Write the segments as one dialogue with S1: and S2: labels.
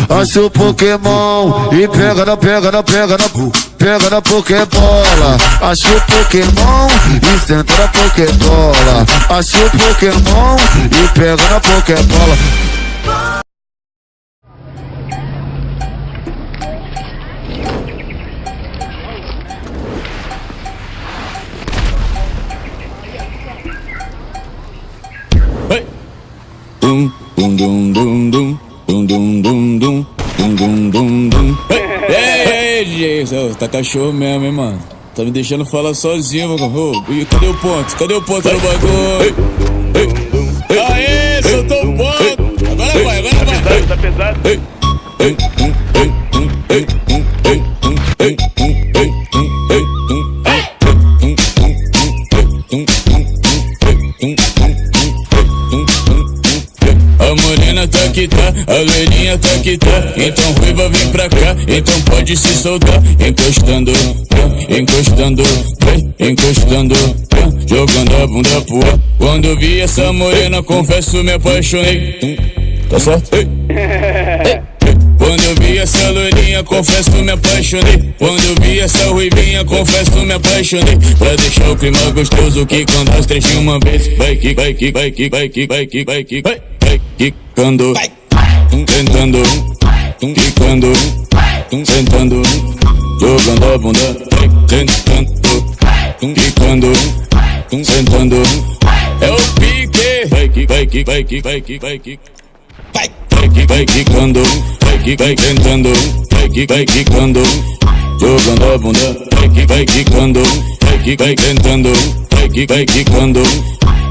S1: Acha o Pokémon e pega na Pokébola. Acha o Pokémon e senta na Pokébola. Acha o Pokémon e pega na Pokébola.
S2: Dum dum dum dum dum dum dum dum dum dum dum dum. Ei, DJ, tá cachorro mesmo, hein, mano? Tá me deixando falar sozinho, mano. E cadê o ponto? Cadê o ponto do bagulho? Aê, soltou o ponto! Agora vai!
S3: Tá pesado.
S2: A morena tá que tá, a loirinha tá que tá. Então ruiva vem pra cá, então pode se soltar. Encostando, encostando, encostando, jogando a bunda pro ar. Quando eu vi essa morena, confesso me apaixonei. Tá certo? Quando eu vi essa loirinha, confesso me apaixonei. Quando eu vi essa ruivinha, confesso me apaixonei. Pra deixar o clima gostoso, que quando as três de uma vez. Vai que, vai que, vai que, vai que, vai que, vai que, vai quicando, tentando, quicando, sentando, jogando a bunda, tentando, quicando, sentando. É o pique, vai que, vai que, vai que, vai que, vai que. Vai quicando, vai tentando, vai quicando, jogando a bunda, vai quicando, vai tentando, vai quicando,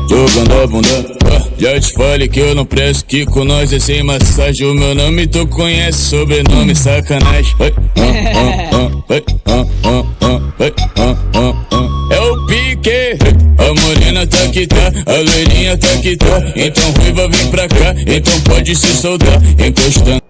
S2: jogando a bunda. Já te falei que eu não presto, que com nós é sem massagem. O meu nome tu conhece, sobrenome sacanagem. É o pique, a morena tá que tá, a loirinha tá que tá. Então ruiva vem pra cá, então pode se soltar. Encostando.